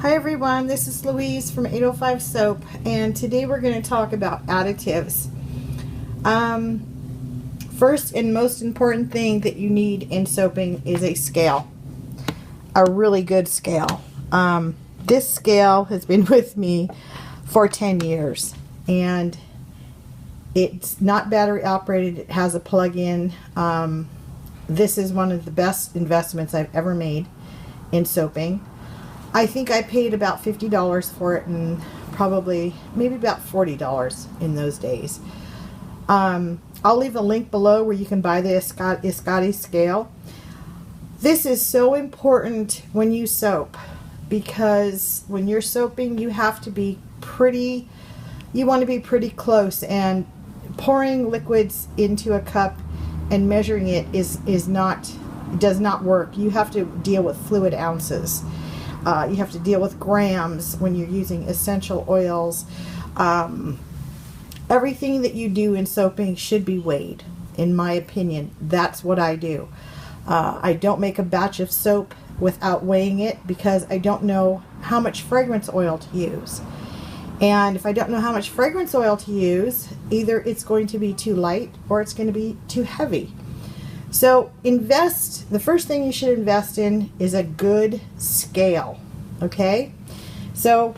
Hi everyone, this is Louise from 805 Soap, and today we're going to talk about additives. First and most important thing that you need in soaping is a scale. A really good scale. This scale has been with me for 10 years, and it's not battery operated. It has a plug-in. This is one of the best investments I've ever made in soaping. I think I paid about $50 for it, and probably maybe about $40 in those days. I'll leave a link below where you can buy the Escati scale. This is so important when you soap, because when you're soaping you have to be you want to be pretty close, and pouring liquids into a cup and measuring it does not work. You have to deal with fluid ounces. You have to deal with grams when you're using essential oils. Everything that you do in soaping should be weighed, in my opinion. That's what I do. I don't make a batch of soap without weighing it, because I don't know how much fragrance oil to use. And if I don't know how much fragrance oil to use, either it's going to be too light or it's going to be too heavy. So the first thing you should invest in is a good scale, okay? So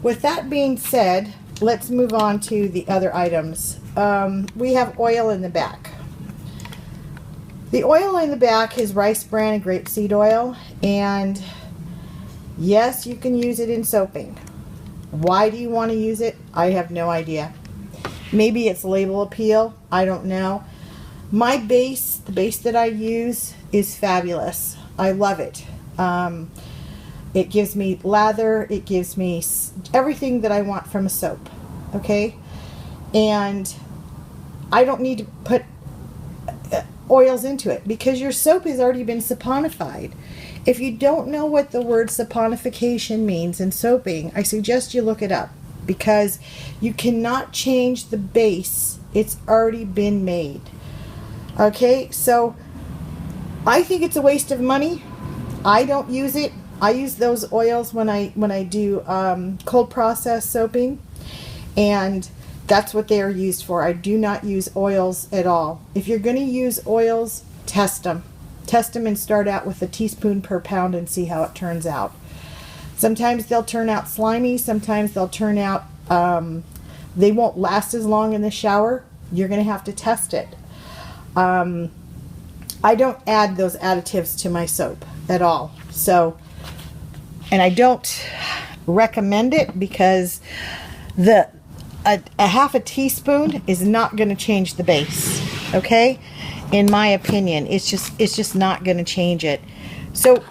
with that being said, let's move on to the other items. We have oil in the back. The oil in the back is rice bran and grapeseed oil, and yes, you can use it in soaping. Why do you want to use it? I have no idea. Maybe it's label appeal, I don't know. My base, the base that I use, is fabulous. I love it. It gives me lather, it gives me everything that I want from a soap, okay? And I don't need to put oils into it, because your soap has already been saponified. If you don't know what the word saponification means in soaping, I suggest you look it up, because you cannot change the base. It's already been made. Okay, so I think it's a waste of money. I don't use it. I use those oils when I do cold process soaping, and that's what they are used for. I do not use oils at all. If you're going to use oils, test them. Test them and start out with a teaspoon per pound and see how it turns out. Sometimes they'll turn out slimy. Sometimes they'll turn out, they won't last as long in the shower. You're going to have to test it. I don't add those additives to my soap at all. So, and I don't recommend it, because a half a teaspoon is not going to change the base. Okay, in my opinion, it's just not going to change it. So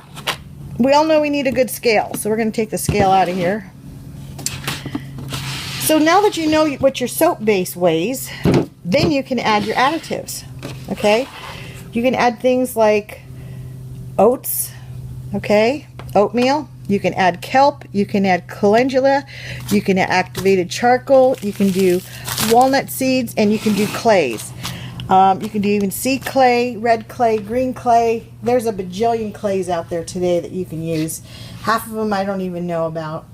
we all know we need a good scale. So we're going to take the scale out of here. So now that you know what your soap base weighs, then you can add your additives. Okay, you can add things like oats, okay, oatmeal. You can add kelp, you can add calendula, you can add activated charcoal, you can do walnut seeds, and you can do clays. You can do even sea clay, red clay, green clay. There's a bajillion clays out there today that you can use. Half of them I don't even know about.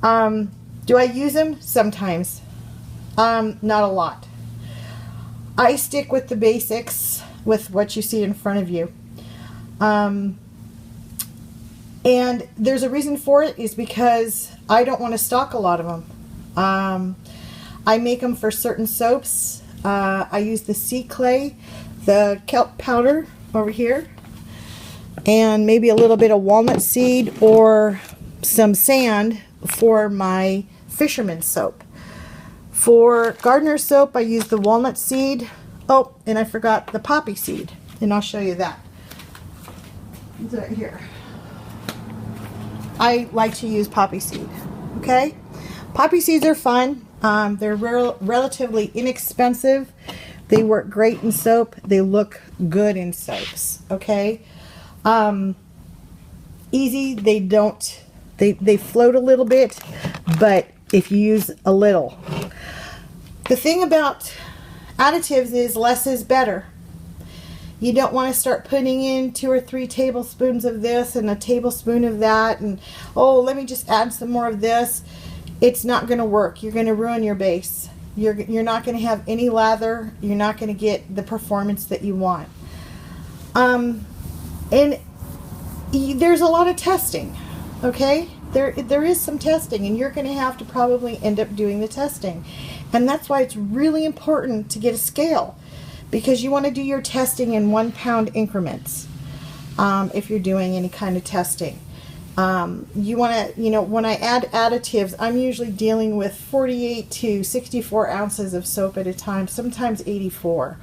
Do I use them? Sometimes. Not a lot. I stick with the basics, with what you see in front of you. And there's a reason for it, is because I don't want to stock a lot of them. I make them for certain soaps. I use the sea clay, the kelp powder over here, and maybe a little bit of walnut seed or some sand for my fisherman's soap. For gardener soap, I use the walnut seed. Oh, and I forgot the poppy seed, and I'll show you that. It's right here. I like to use poppy seed. Okay, poppy seeds are fun. They're relatively inexpensive. They work great in soap. They look good in soaps. Okay, easy. They float a little bit, but if you use a little. The thing about additives is less is better. You don't want to start putting in 2 or 3 tablespoons of this and a tablespoon of that, and oh, let me just add some more of this. It's not going to work. You're going to ruin your base. You're not going to have any lather. You're not going to get the performance that you want. And there's a lot of testing, okay? There is some testing, and you're going to have to probably end up doing the testing. And that's why it's really important to get a scale, because you want to do your testing in 1 pound increments if you're doing any kind of testing. You want to, when I add additives, I'm usually dealing with 48 to 64 ounces of soap at a time, sometimes 84.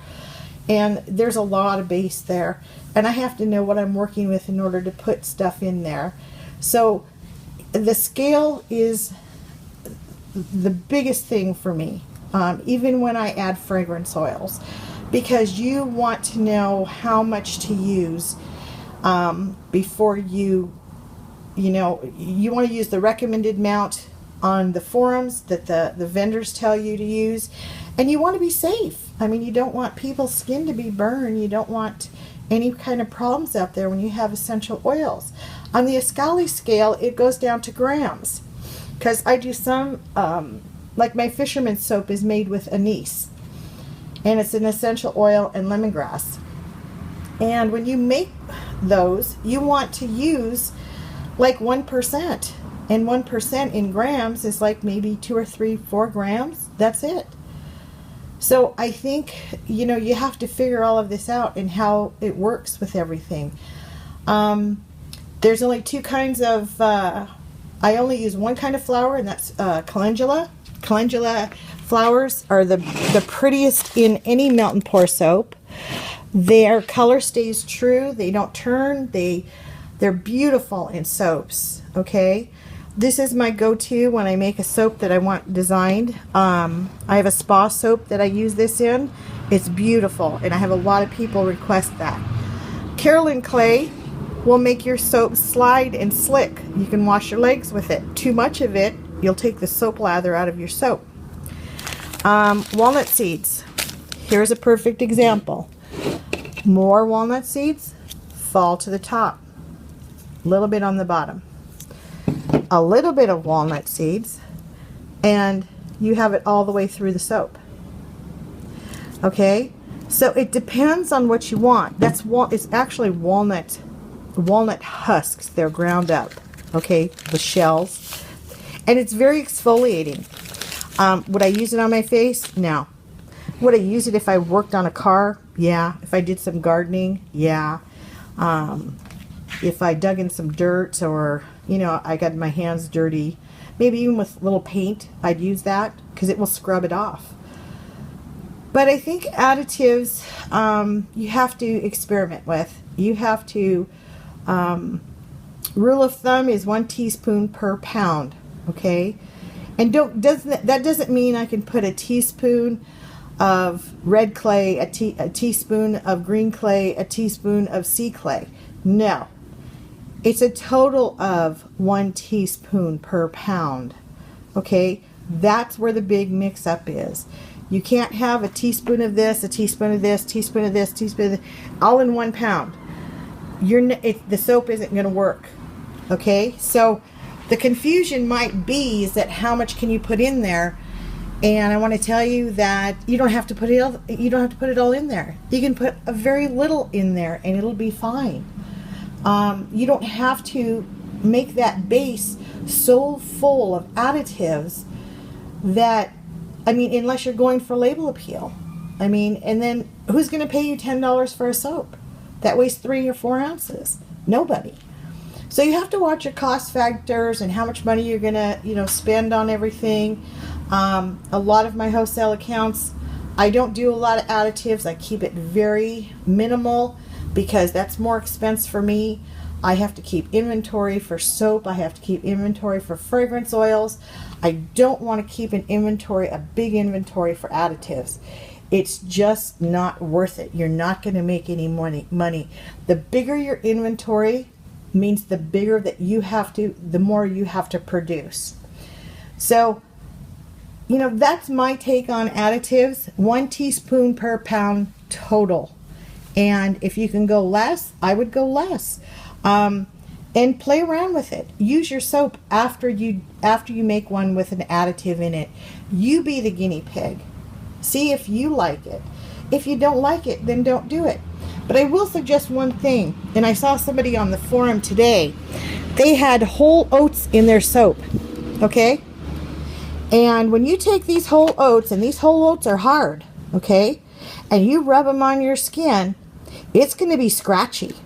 And there's a lot of base there. And I have to know what I'm working with in order to put stuff in there. So the scale is the biggest thing for me, even when I add fragrance oils, because you want to know how much to use before you want to use the recommended amount on the forums that the vendors tell you to use, and you want to be safe. I mean, you don't want people's skin to be burned. You don't want any kind of problems out there when you have essential oils. On the Ascali scale, it goes down to grams, because I do some, like my fisherman's soap is made with anise, and it's an essential oil and lemongrass. And when you make those, you want to use like 1%, and 1% in grams is like maybe 2 or 3, 4 grams. That's it. So I think, you have to figure all of this out and how it works with everything. There's only 2 kinds of, I only use 1 kind of flower, and that's calendula. Calendula flowers are the prettiest in any melt and pour soap. Their color stays true. They don't turn. They're beautiful in soaps, okay? This is my go-to when I make a soap that I want designed. I have a spa soap that I use this in. It's beautiful, and I have a lot of people request that. Carolyn clay will make your soap slide and slick. You can wash your legs with it. Too much of it, you'll take the soap lather out of your soap. Walnut seeds. Here's a perfect example. More walnut seeds fall to the top. A little bit on the bottom. A little bit of walnut seeds, and you have it all the way through the soap. Okay? So it depends on what you want. It's actually walnut husks. They're ground up. Okay? The shells. And it's very exfoliating. Would I use it on my face? No. Would I use it if I worked on a car? Yeah. If I did some gardening? Yeah. If I dug in some dirt, or, I got my hands dirty, maybe even with little paint, I'd use that because it will scrub it off. But I think additives, you have to experiment with. You have to, rule of thumb is 1 teaspoon per pound, okay? And that doesn't mean I can put a teaspoon of red clay, a teaspoon of green clay, a teaspoon of sea clay. No. It's a total of 1 teaspoon per pound. Okay? That's where the big mix-up is. You can't have a teaspoon of this, a teaspoon of this, teaspoon of this, teaspoon of this, all in 1 pound. The soap isn't going to work. Okay? So the confusion might be is that how much can you put in there? And I want to tell you that you don't have to put it all in there. You can put a very little in there and it'll be fine. You don't have to make that base so full of additives that, unless you're going for label appeal. And then who's going to pay you $10 for a soap that weighs 3 or 4 ounces? Nobody. So you have to watch your cost factors and how much money you're going to, spend on everything. A lot of my wholesale accounts, I don't do a lot of additives. I keep it very minimal, because that's more expense for me. I have to keep inventory for soap. I have to keep inventory for fragrance oils. I don't want to keep a big inventory for additives. It's just not worth it. You're not going to make any money. The bigger your inventory means the more you have to produce. So, that's my take on additives. 1 teaspoon per pound total. And if you can go less, I would go less. And play around with it. Use your soap after you make one with an additive in it. You be the guinea pig. See if you like it. If you don't like it, then don't do it. But I will suggest one thing, and I saw somebody on the forum today. They had whole oats in their soap, okay? And when you take these whole oats, and these whole oats are hard, okay? And you rub them on your skin, it's going to be scratchy.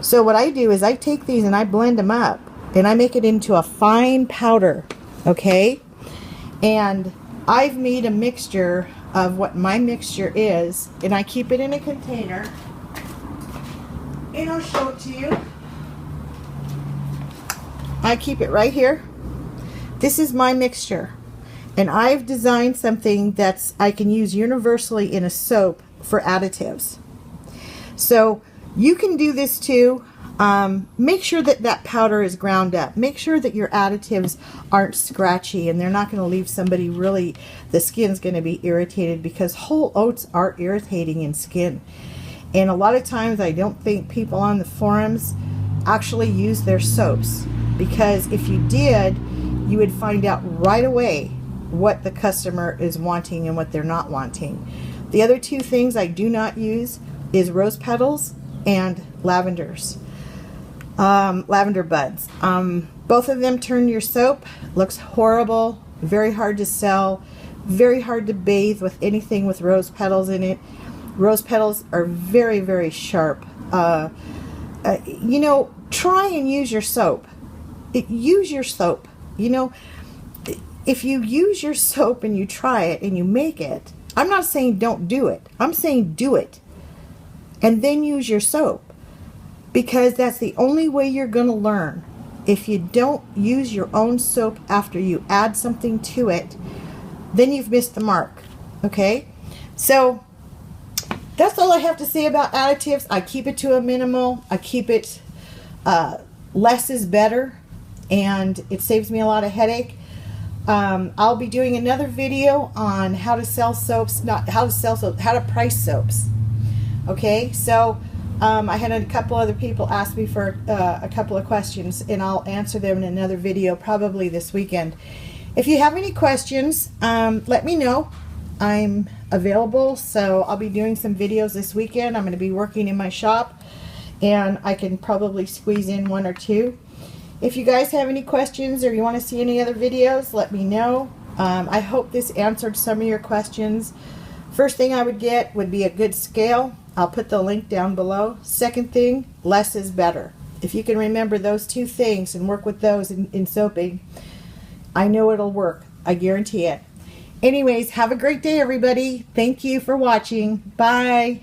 So what I do is I take these and I blend them up and I make it into a fine powder, okay? And I've made a mixture of what my mixture is, and I keep it in a container, and I'll show it to you. I keep it right here. This is my mixture, and I've designed something that's I can use universally in a soap for additives. So you can do this too. Make sure that that powder is ground up. Make sure that your additives aren't scratchy and they're not going to leave somebody really, the skin's going to be irritated, because whole oats are irritating in skin. And a lot of times I don't think people on the forums actually use their soaps, because if you did, you would find out right away what the customer is wanting and what they're not wanting. The other two things I do not use is rose petals and lavender buds. Both of them turn your soap. Looks horrible, very hard to sell, very hard to bathe with anything with rose petals in it. Rose petals are very, very sharp. You know, try and use your soap. Use your soap. You know, if you use your soap and you try it and you make it, I'm not saying don't do it. I'm saying do it. And then use your soap, because that's the only way you're going to learn. If you don't use your own soap after you add something to it, then you've missed the mark. Okay? So that's all I have to say about additives. I keep it to a minimal. I keep it less is better, and it saves me a lot of headache. I'll be doing another video on how to sell soaps, not how to sell soaps, how to price soaps. Okay, so I had a couple other people ask me for a couple of questions, and I'll answer them in another video probably this weekend. If you have any questions, let me know. I'm available, so I'll be doing some videos this weekend. I'm going to be working in my shop, and I can probably squeeze in one or two. If you guys have any questions or you want to see any other videos, let me know. I hope this answered some of your questions. First thing I would get would be a good scale. I'll put the link down below. Second thing, less is better. If you can remember those two things and work with those in soaping, I know it'll work. I guarantee it. Anyways, have a great day, everybody. Thank you for watching. Bye.